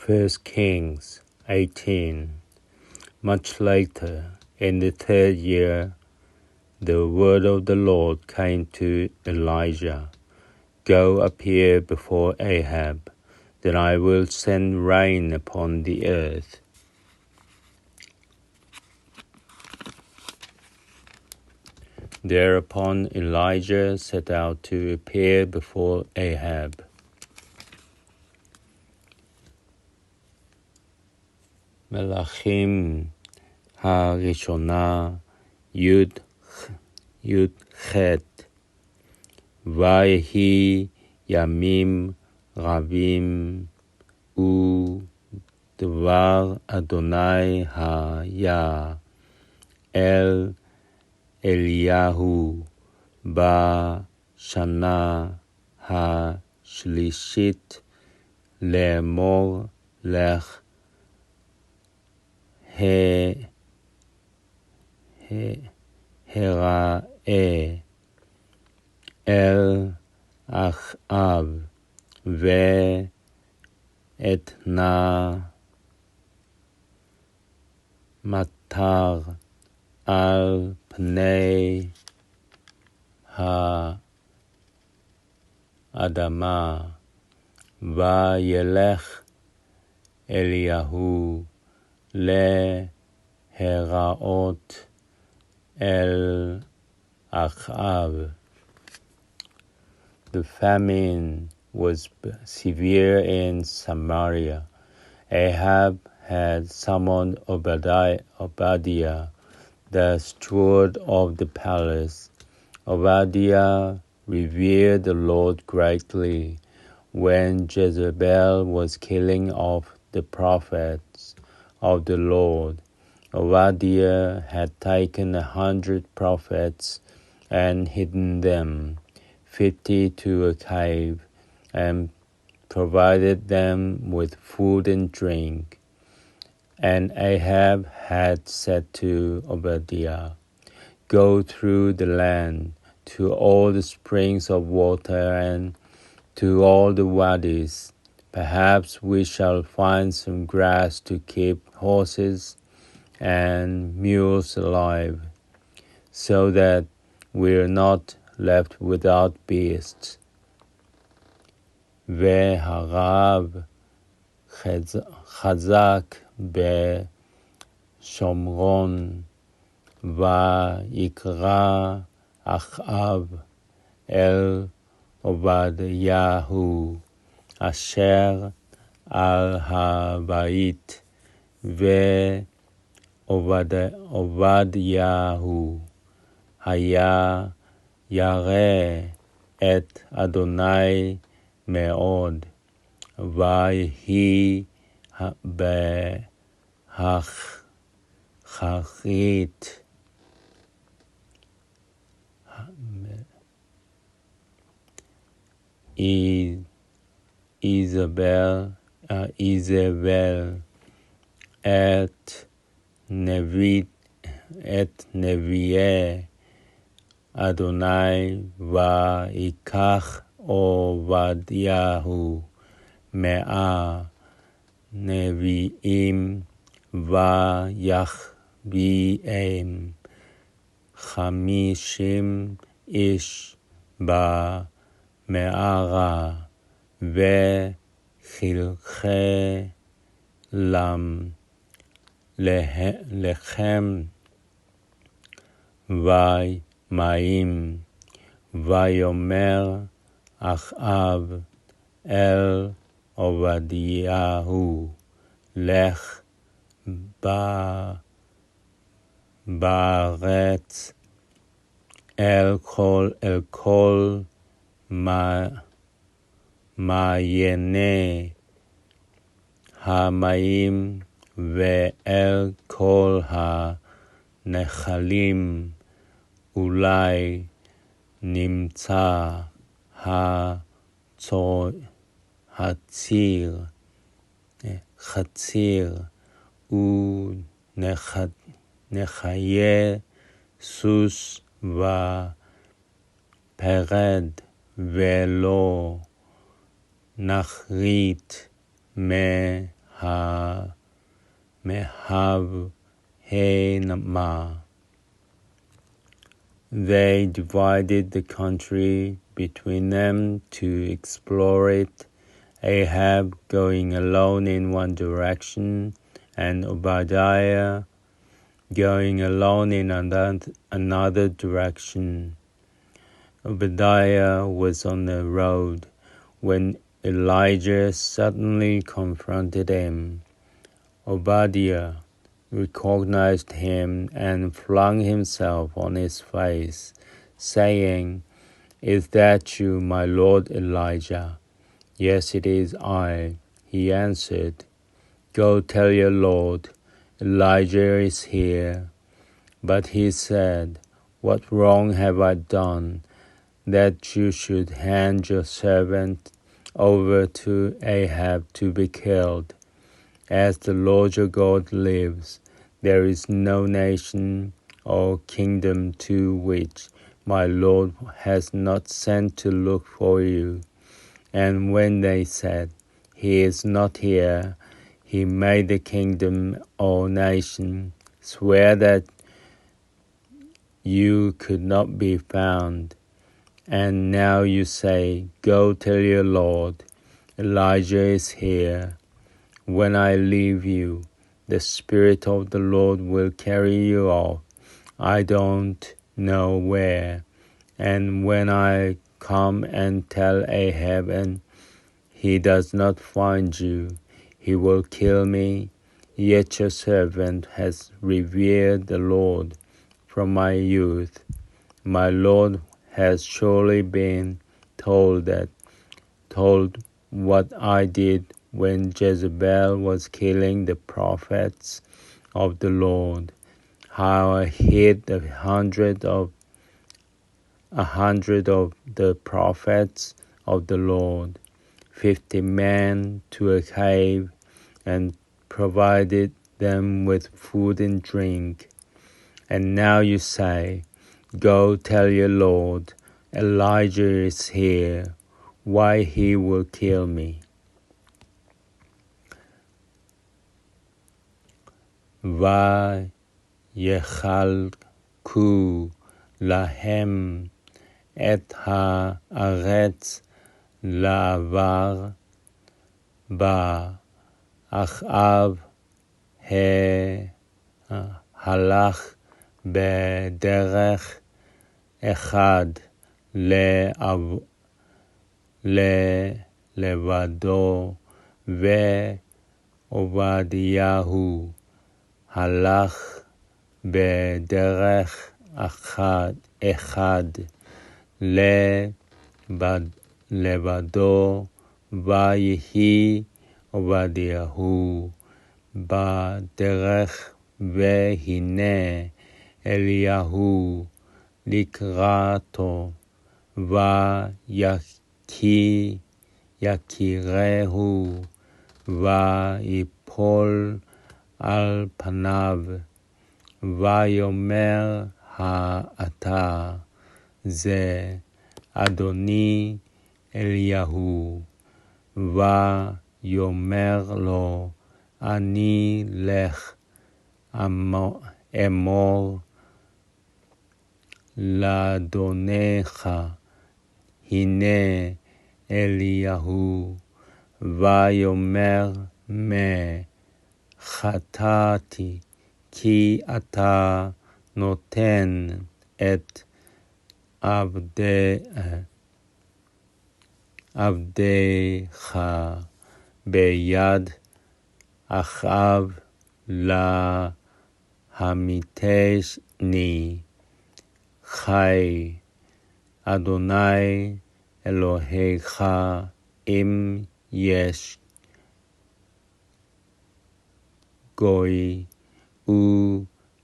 1 Kings 18. Much later, in the 3rd year, the word of the Lord came to Elijah. Go appear before Ahab, then I will send rain upon the earth. Thereupon Elijah set out to appear before Ahab. מלכים הראשונה י"ח. ויהי ימים רבים ודבר אדוני היה אל אליהו בשנה השלישית לאמור לך הראה אל אחאב ואתנה מטר על פני האדמה, וילך אליהו להיראות אל אחאב. The famine was severe in Samaria. Ahab had summoned Obadiah, the steward of the palace. Obadiah revered the Lord greatly. When Jezebel was killing off the prophets of the Lord, Obadiah had taken 100 prophets and hidden them, 50 to a cave, and provided them with food and drink. And Ahab had said to Obadiah, Go through the land to all the springs of water and to all the wadis. Perhaps we shall find some grass to keep horses and mules alive, so that we're not left without beasts. והרעב חזק בשומרון, ויקרא אחאב אל עובדיהו אשר על הבית, ועובדיהו היה ירא את אדוני מאוד, ויהי באחרית איזבל את נביאי אדוני, ויקח עובדיהו 100 נביאים, ויחביאם 50 איש במערה, וחילחם לחם ומים. ויאמר אחאב אל עובדיהו, לך בארץ אל כל מעייני המים ואל כל הנחלים, אולי נמצא חציר ונחיה סוס ופרד, ולא נחריט מהמים. Avhenama. They divided the country between them to explore it, Ahab going alone in one direction, and Obadiah going alone in another direction. Obadiah was on the road when Elijah suddenly confronted him. Obadiah recognized him and flung himself on his face, saying, "Is that you, my lord Elijah?" "Yes, it is I," he answered. "Go tell your lord, Elijah is here." But he said, "What wrong have I done, that you should hand your servant over to Ahab to be killed? As the Lord your God lives, there is no nation or kingdom to which my Lord has not sent to look for you." And when they said, "He is not here," he made the kingdom or nation swear that you could not be found. And now you say, "Go tell your Lord, Elijah is here." When I leave you, the Spirit of the Lord will carry you off, I don't know where. And when I come and tell Ahab and he does not find you, he will kill me. Yet your servant has revered the Lord from my youth. My Lord has surely been told what I did when Jezebel was killing the prophets of the Lord, how I hid 100 of the prophets of the Lord, 50 men to a cave, and provided them with food and drink. And now you say, "Go tell your Lord, Elijah is here." Why he will kill me? ויחלקו להם את הארץ לעבר בה. אחאב הלך בדרך אחד לבדו, ועובדיהו הלך בדרך אחד לבדו, ויהי עובדיהו בדרך, והנה אליהו לקראתו, ויכירהו, ויפול על פניו, ויאמר האתה זה אדוני אליהו, ויאמר לו, אני לך אמור לאדונך, הנה אליהו, ויאמר מה חטאתי, כי אתה נותן את עבדך ביד אחאב להמיתני. חי אדוני אלוהיך, אם יש גוי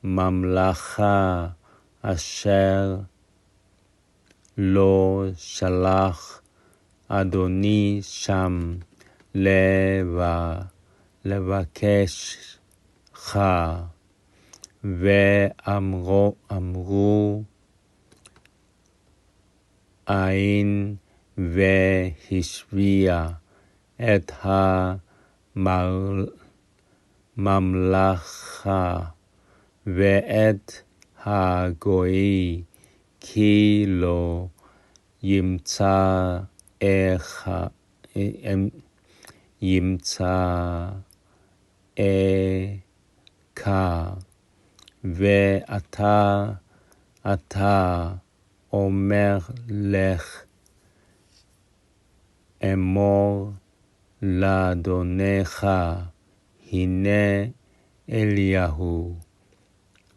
וממלכה אשר לא שלח אדוני שם לבקשך, ואמרו עין והשביע את ממלכה ואת הגוי, כי לא ימצא ואתה אומר לך, אמור לאדונך, הנה אליהו,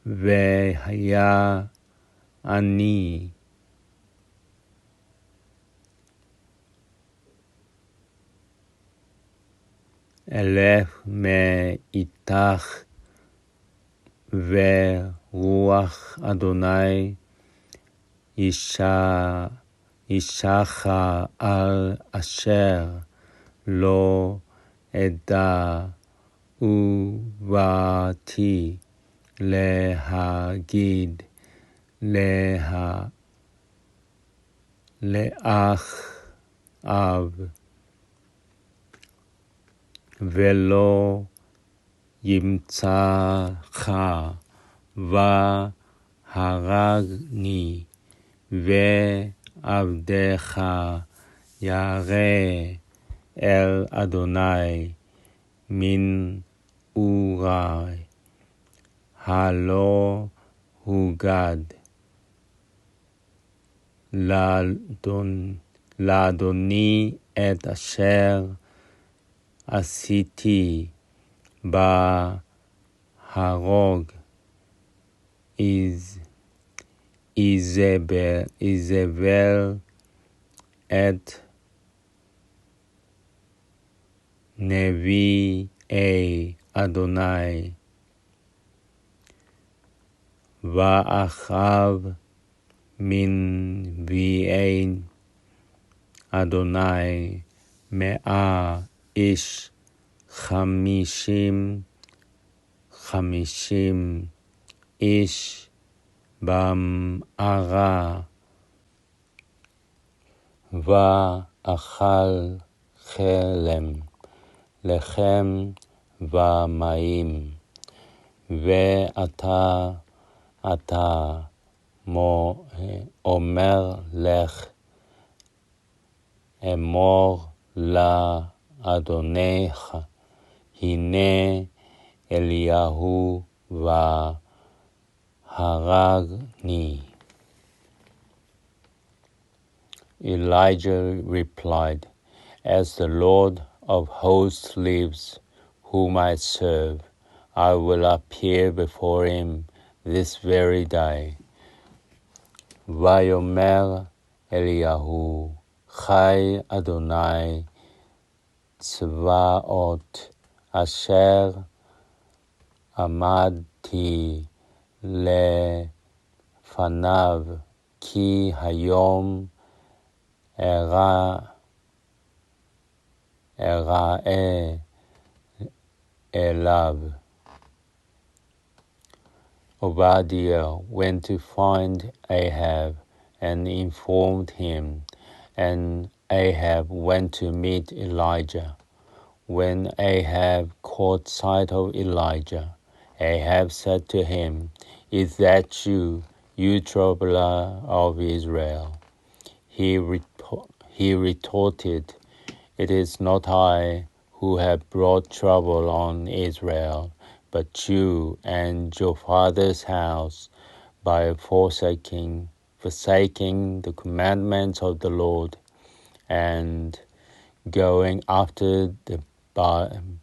והיה אני אלך מאיתך, ורוח אדוני ישך על אשר לא אדע, ובאתי להגיד לאחאב, ולא ימצאך והרגני, ועבדך ירא אל אדוני מן אורי, הלא הוגד לאדוני את אשר עשיתי בהרוג איזבל את נביאי אדוני, ואחאב מנביאי אדוני 100 איש, 50 איש במערה, ואכל חלם, לחם ומים, ואתה אומר לך, אמור לאדונך, הנה אליהו והרגני. Elijah replied, as the Lord of hosts lives, whom I serve, I will appear before him this very day. ויאמר אליהו, חי אדוני צבאות, אשר עמדתי לפניו, כי היום אראה אליו. Obadiah went to find Ahab and informed him, and Ahab went to meet Elijah. When Ahab caught sight of Elijah, Ahab said to him, "Is that you, you troubler of Israel?" He retorted, "It is not I who have brought trouble on Israel, but you and your father's house, by forsaking the commandments of the Lord, and going after the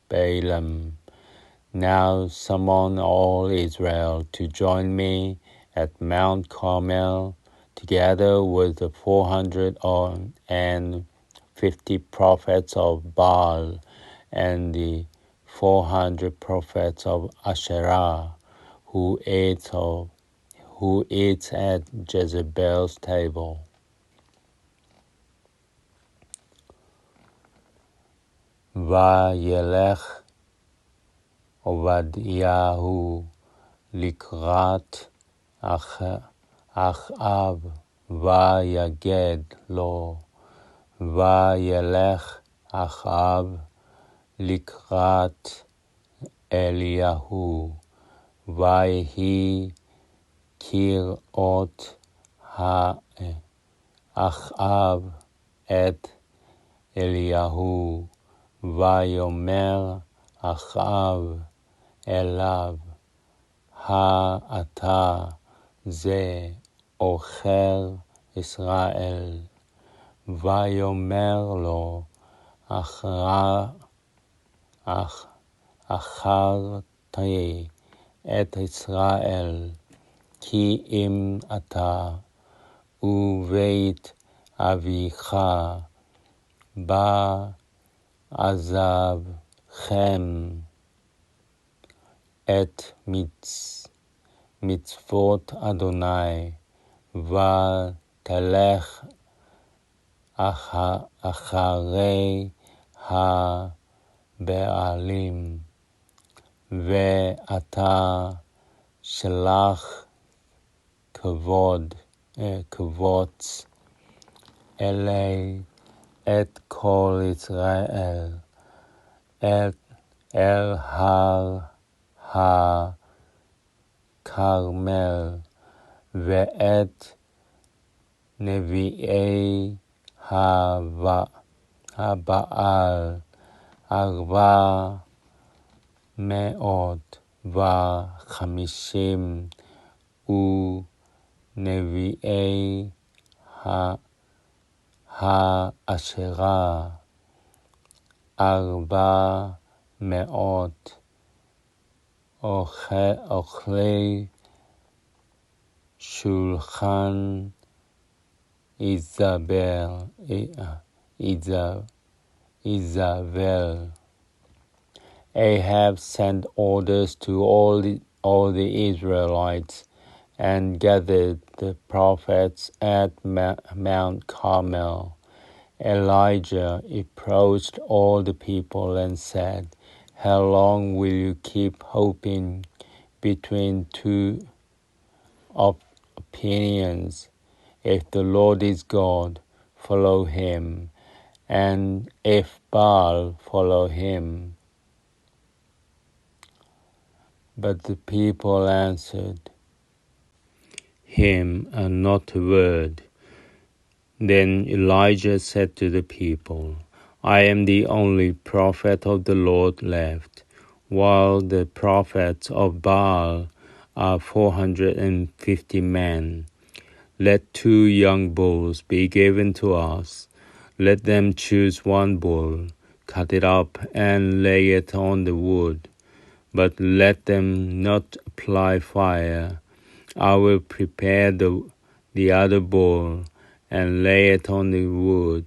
Balaam. Now summon all Israel to join me at Mount Carmel, together with the 450 prophets of Baal and the 400 prophets of Asherah, who eats at Jezebel's table." וילך עובדיהו לקראת אחאב ויגד לו, וילך אחאב לקראת אליהו, ויהי כראות אחאב את אליהו, ויאמר אחאב אליו, האתה זה עוכר ישראל, ויאמר לו אחרתי את ישראל, כי אם אתה ובית אביך בעזבכם את מצוות אדוני, ותלך אחרי הבעלים, ואתה שלח כבוץ אלי את כל ישראל אל הר הכרמל, ואת נביאי הבעל 450 ונביאי האשרה 400 אוכלי שולחן איזבל. Ahab sent orders to all the Israelites and gathered the prophets at Mount Carmel. Elijah approached all the people and said, "How long will you keep hoping between two opinions? If the Lord is God, follow him, and if Baal, follow him." But the people answered him not a word. Then Elijah said to the people, "I am the only prophet of the Lord left, while the prophets of Baal are 450 men. Let 2 young bulls be given to us. Let them choose one bull, cut it up, and lay it on the wood. But let them not apply fire. I will prepare the other bull and lay it on the wood,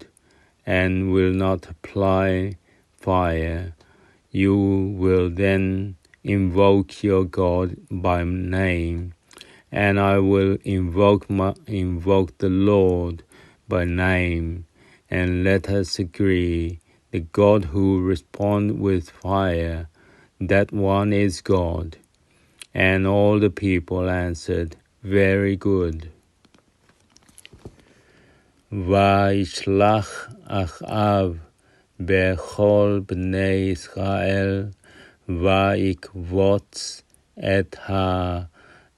and will not apply fire. You will then invoke your God by name, and I will invoke the Lord by name, and let us agree. The God who responds with fire, that one is God." And all the people answered, "Very good." וישלח אחאב בכל בני ישראל, ויקבוץ את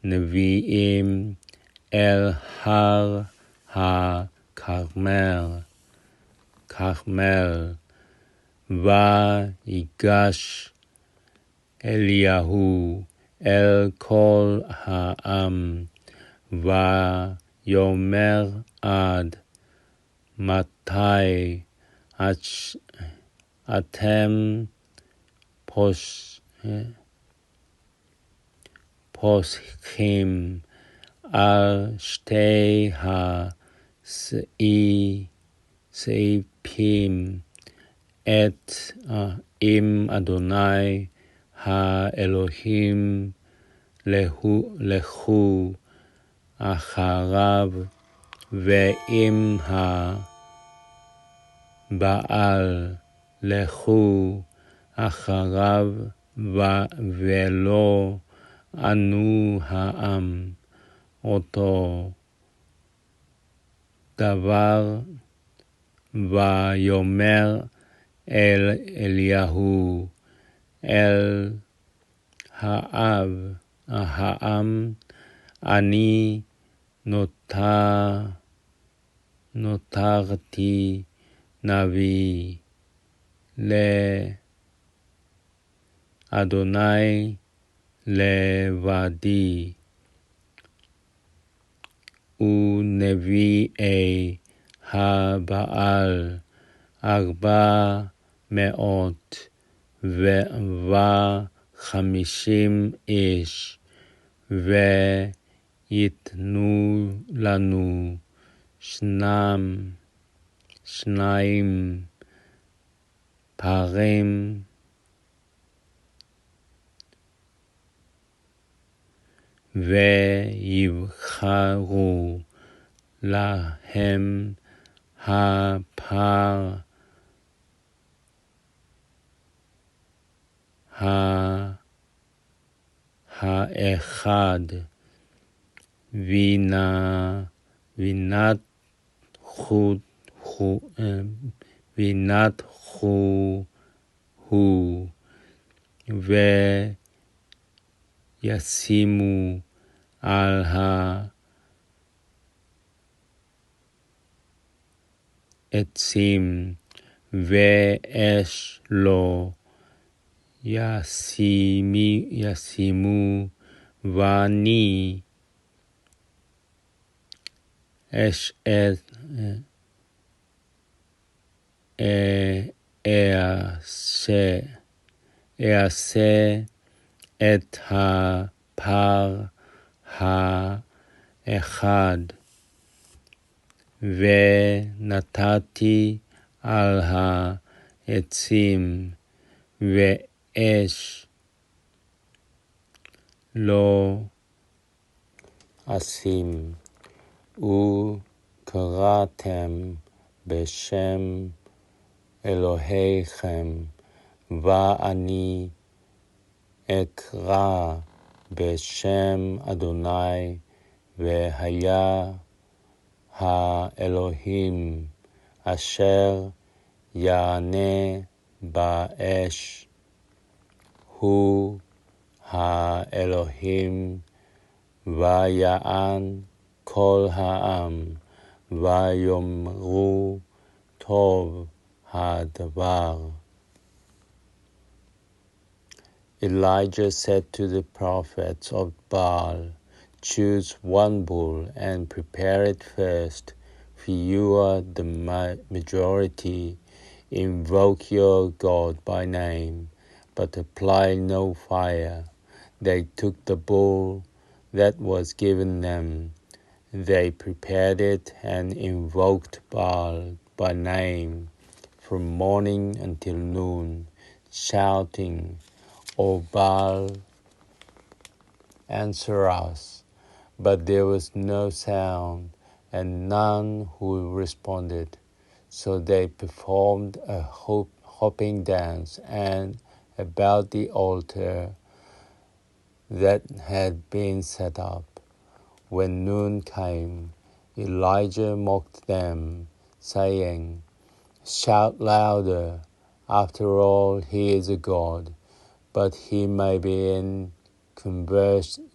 הנביאים אל הר הכרמל, ויגש אליהו אל כל העם, ויאמר עד מתי אתם פוסחים על שתי הסעיפים עם אדוני האלוהים, לכו אחריו, ועם הבעל לכו אחריו, ולא ענו העם אותו דבר. ויאמר אליהו אל העם, אני נותרתי נביא לאדוני לבדי, ונביאי הבעל 450 איש, ויתנו לנו שניים פרים ויבחרו להם הפר האחד וינתחו הוא וישימו על העצים ואש לא ישימו, ואני אעשה את הפר האחד, ונתתי על העצים ואש לא אשים, וקראתם בשם אלוהיכם, ואני אקרא בשם אדוני, והיה האלוהים אשר יענה באש הוא האלוהים, ויען כל העם, ויאמרו טוב הדבר. Elijah said to the prophets of Baal, choose one bull and prepare it first, for you are the majority. Invoke your God by name, but apply no fire. They took the bull that was given them. They prepared it and invoked Baal by name from morning until noon, shouting, O Baal, answer us. But there was no sound, and none who responded. So they performed a hopping dance and about the altar that had been set up. When noon came, Elijah mocked them, saying, shout louder. After all, he is a god. But he may be in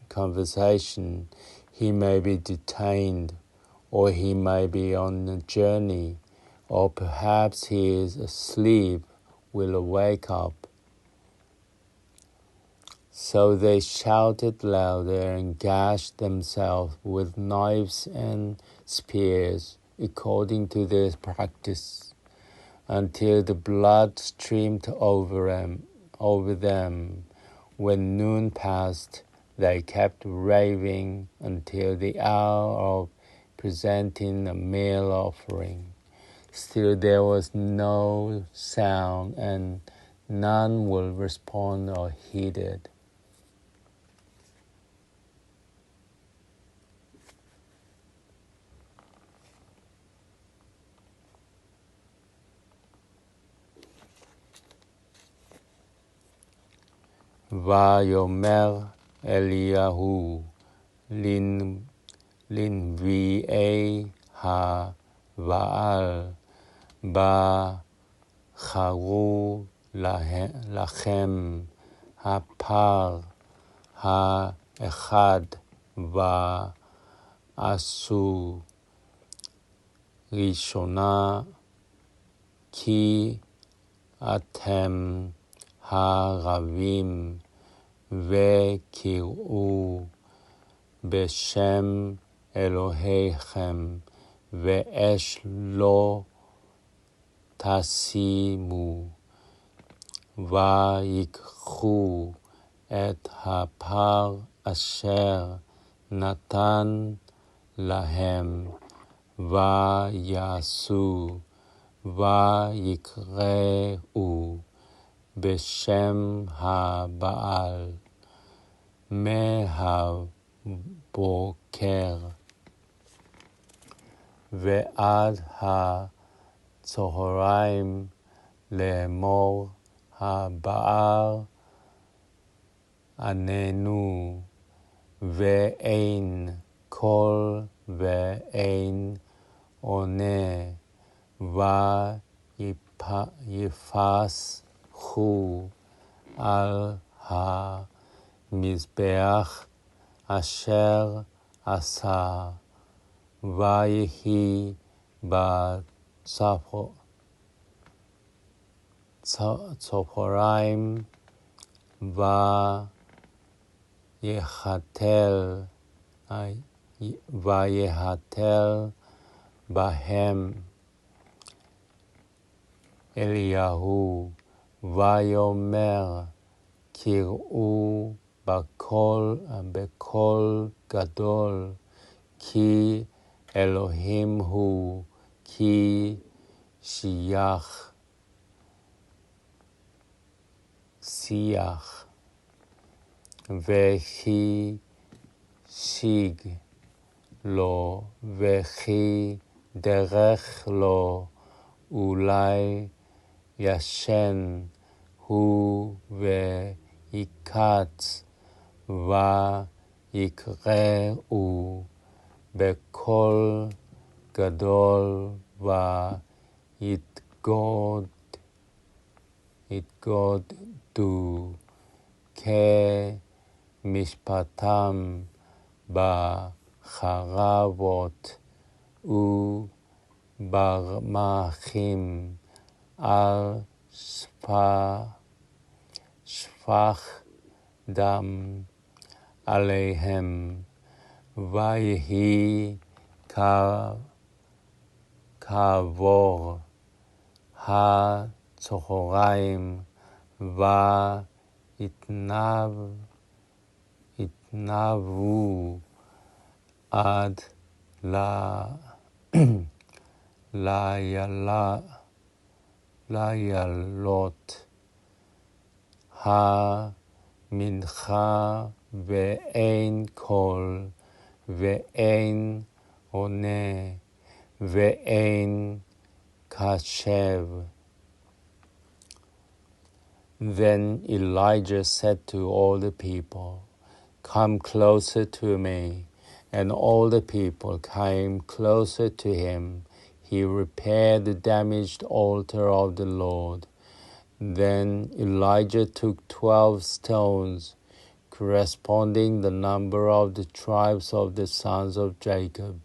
conversation, he may be detained, or he may be on a journey, or perhaps he is asleep, will wake up. So they shouted louder and gashed themselves with knives and spears, according to their practice, until the blood streamed over them. When noon passed, they kept raving until the hour of presenting a meal offering. Still there was no sound, and none will respond or heed it. ויאמר אליהו לנביאי הבעל, בחרו לכם הפר האחד ועשו ראשונה, כי אתם הרבים וקראו בשם אלוהיכם ואש לא תשימו, ויקחו את הפר אשר נתן להם ויעשו ויקראו בשם הבעל מהבוקר ועד הצהריים לאמור הבעל עננו, ואין קול ואין עונה, ויפסחו על המזבח אשר עשה, ויהי בצהריים ויהתל בהם אליהו ויאמר, קראו בקול גדול, כי אלוהים הוא, כי שיח וכי שיג לו וכי דרך לו, אולי ישן הוא ויקץ, ויקראו בקול גדול ויתגודדו כמשפטם בחרבות וברמחים על שפך דם עליהם, ויהי כעבור הצהריים ויתנבאו עד לילות המנחה, ואין קול ואין עונה ואין קשב. Then Elijah said to all the people, "Come closer to me." And all the people came closer to him. He repaired the damaged altar of the Lord. Then Elijah took 12 stones, corresponding the number of the tribes of the sons of Jacob,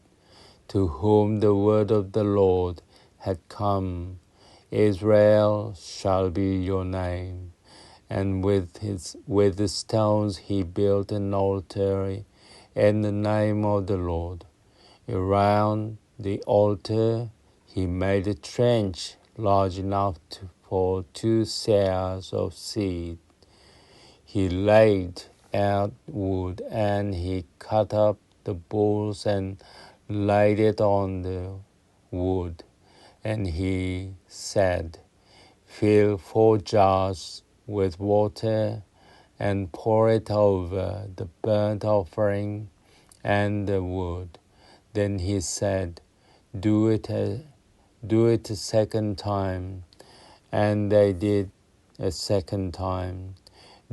to whom the word of the Lord had come. Israel shall be your name. And with the stones he built an altar in the name of the Lord. Around the altar he made a trench large enough for 2 seahs of seed. He laid out wood, and he cut up the bulls and laid it on the wood. And he said, "Fill 4 jars with water and pour it over the burnt offering and the wood." Then he said, do it a second time. And they did a second time.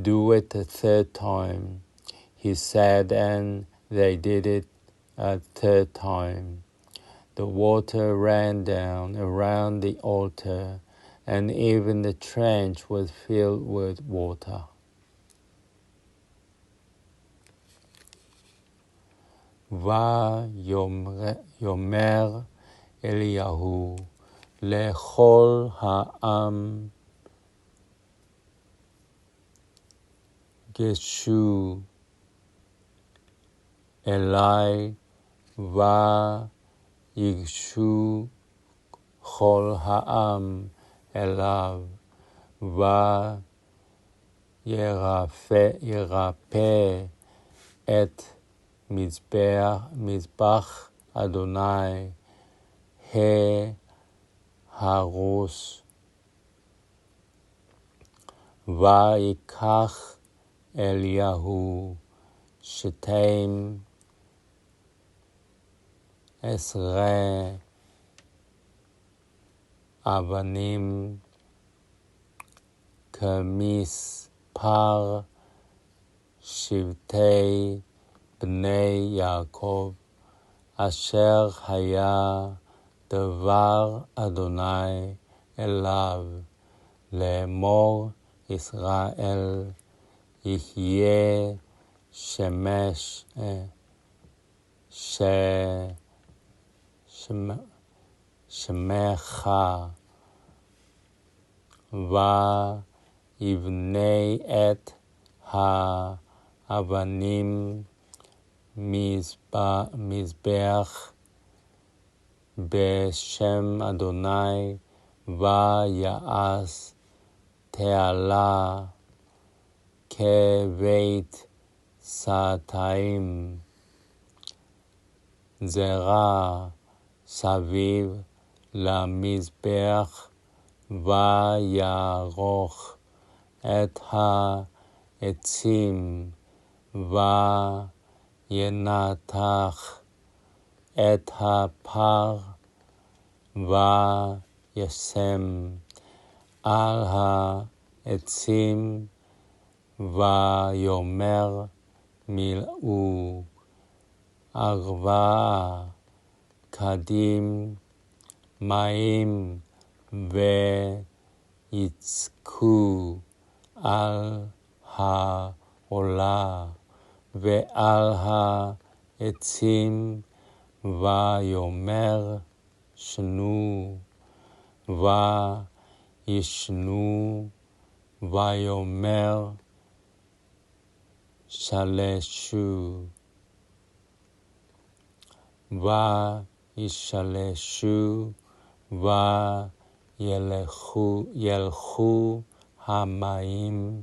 Do it a third time, he said, and they did it a third time. The water ran down around the altar, and even the trench was filled with water. ויאמר אליהו לכל העם, גשו אלי ויגשו כל העם אליו, וירפא את מזבח אדוני ההרוס, ויקח אליהו 12 אבנים כמספר שבטי בני יעקב, אשר היה דבר אדוני אליו, לאמור ישראל יחיה שמך, ויבנה את האבנים מזבח בשם אדוני, ויעש תעלה כבית סתאים זרע סביב למזבח, ויערוך את העצים, וינתח את הפר, וישם על העצים, ויאמר מילאו 4 כדים מים, ויצקו על העולה ועל העצים, ויאמר שנו, וישנו, ויאמר שלשו, וישלשו, וילכו המים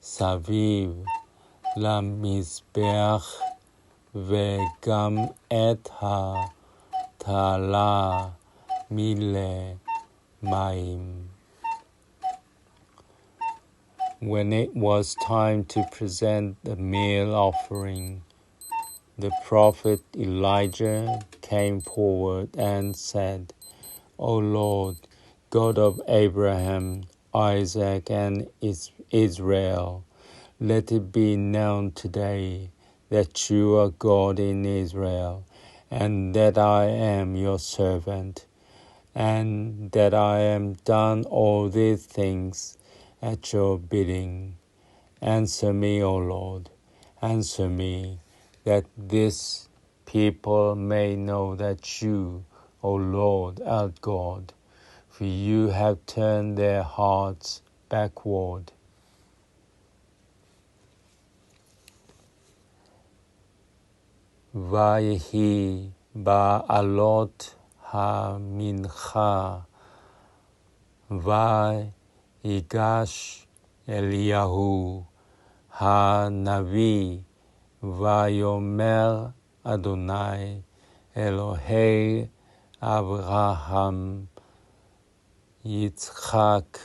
סביב למזבח, וגם את התעלה מילא מים. When it was time to present the meal offering, the prophet Elijah came forward and said, O Lord, God of Abraham, Isaac, and Israel, let it be known today that you are God in Israel, and that I am your servant, and that I am done all these things at your bidding. Answer me, O Lord, answer me, that this people may know that you, O Lord, are God, for you have turned their hearts backward. ויהי בעלות המנחה, ויגש אליהו הנביא, ויאמר אדוני אלוהי אברהם, יצחק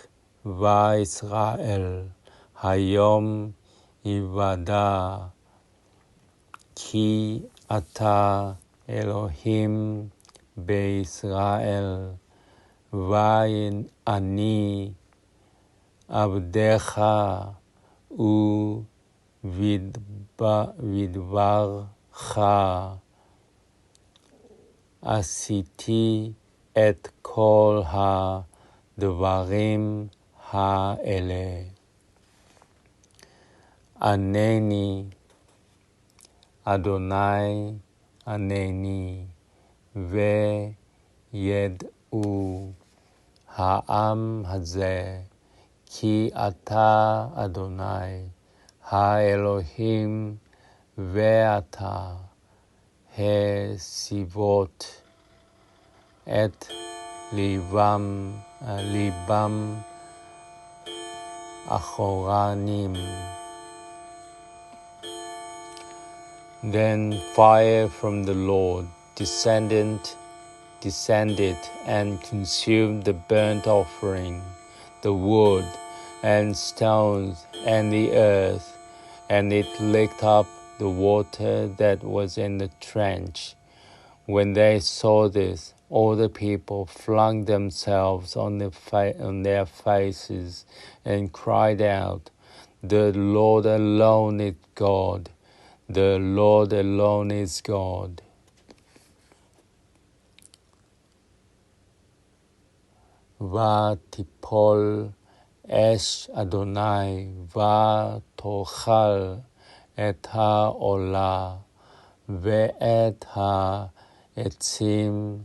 וישראל, היום יוודע כי אתה אלוהים בישראל, ואני עבדך ובדברך עשיתי את כל הדברים האלה. ענני אדוני הנני, וידעו העם הזה, כי אתה אדוני, האלוהים, ואתה הסיבות את ליבם אחורנים. Then fire from the Lord descended and consumed the burnt offering, the wood and stones and the earth, and it licked up the water that was in the trench. When they saw this, all the people flung themselves on their faces and cried out, "The Lord alone is God. The Lord alone is God." ותיפול אש אדוני ותאכל את העולה ואת העצים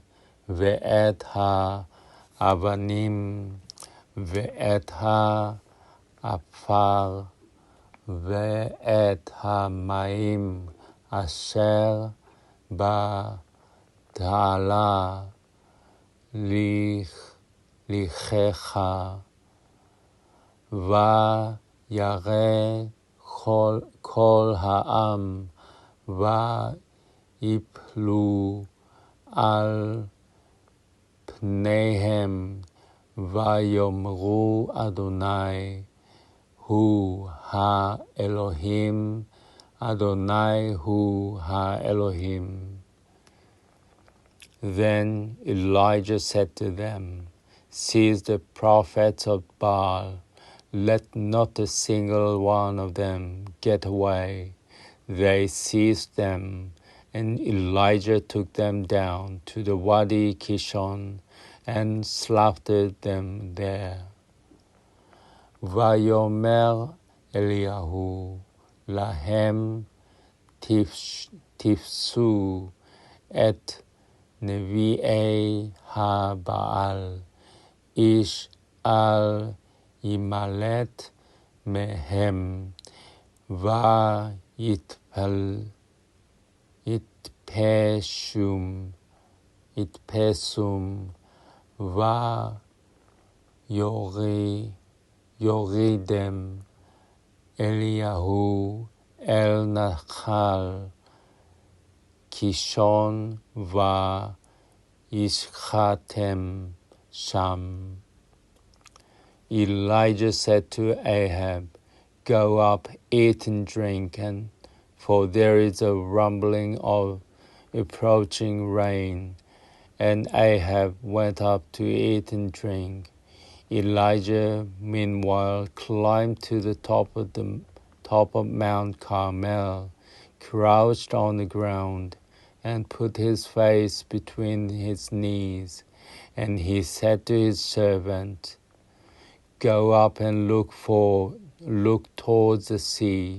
ואת האבנים ואת העפר ואת המים אשר בתעלה לכך, וירא כל העם ויפלו על פניהם, ויאמרו אדוני הוא האלוהים, אדוני הוא האלוהים. Then Elijah said to them, "Seize the prophets of Baal, let not a single one of them get away." They seized them, and Elijah took them down to the Wadi Kishon and slaughtered them there. ויאמר אליהו להם, תפסו את נביאי הבעל, איש אל ימלט מהם, יתפסום ויורידם אליהו אל נחל קישון וישחטם שם. Elijah said to Ahab, "Go up, eat and drink, for there is a rumbling of approaching rain." And Ahab went up to eat and drink. Elijah, meanwhile, climbed to the top of Mount Carmel, crouched on the ground, and put his face between his knees. And he said to his servant, "Go up and look towards the sea."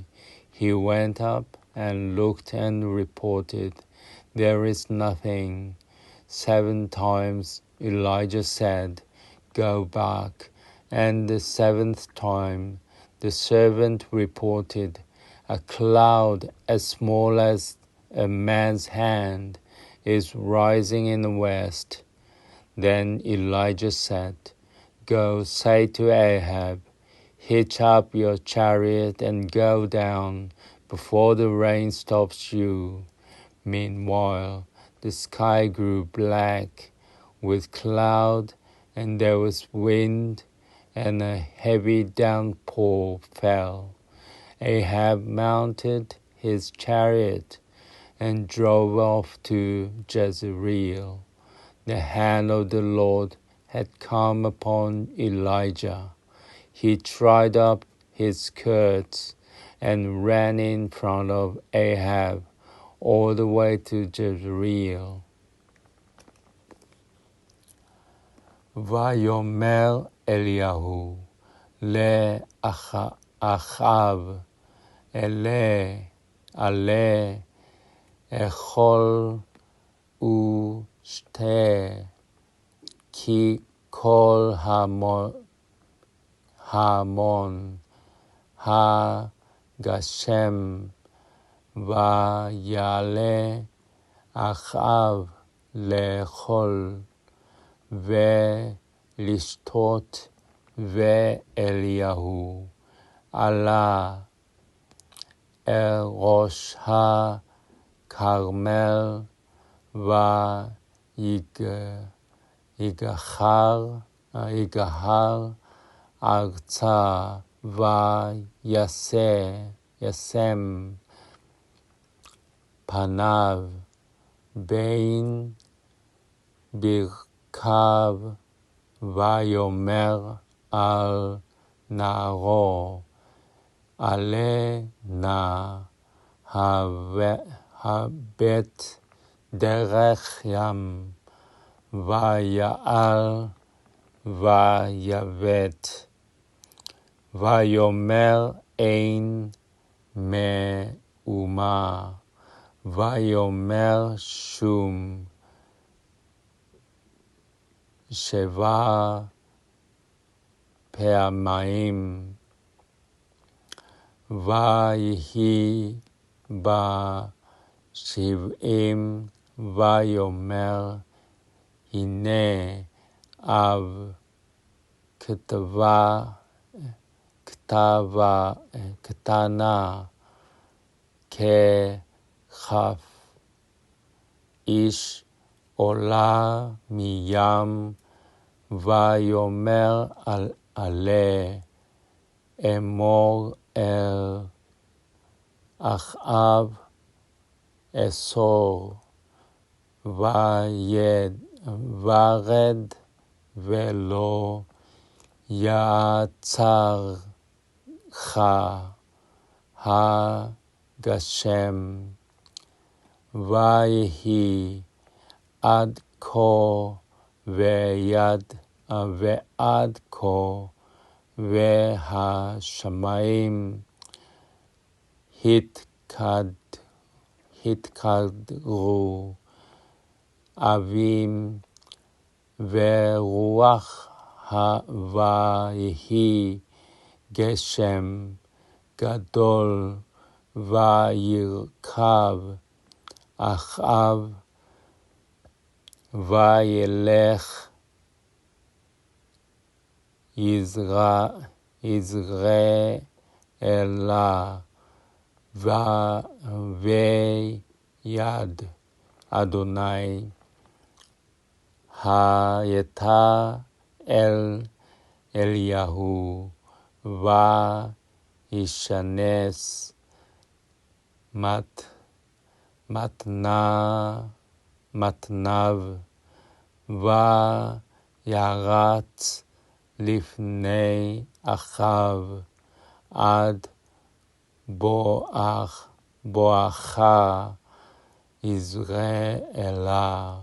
He went up and looked and reported, "There is nothing." 7 times Elijah said, "Go back." And the 7th time the servant reported, "A cloud as small as a man's hand is rising in the west." Then Elijah said, "Go say to Ahab, hitch up your chariot and go down before the rain stops you." Meanwhile, the sky grew black with cloud, and there was wind, and a heavy downpour fell. Ahab mounted his chariot and drove off to Jezreel. The hand of the Lord had come upon Elijah. He tied up his skirts and ran in front of Ahab all the way to Jezreel. ויאמר אליהו לאחאב, עלה אכול ושתה, כי כל המון הגשם ויעלה אחאב לאכול ולשתות, ואליהו עלה אל ראש הכרמל ויגהר ארצה וישם פניו בין ברכיו ויאמר על נערו, עלה נא הבט דרך ים, ויעל ויבט, ויאמר אין מאומה, ויאמר שום 7 פעמים, ויהי ב70 ויאמר הנה אב קטנה ככף איש עולה מים, ויאמר עלה אמור אל אחאב אסור, ורד ולא יעצרך הגשם, ויהי עד כה ועד כה, והשמיים התקדרו אבים, ורוח ויהי גשם גדול, וירכב אחאב וילך יזרעאלה, ויד אדוני הייתה אל אליהו, וישנס מתניו, וירץ לפני אחאב עד בואכה יזרעאלה.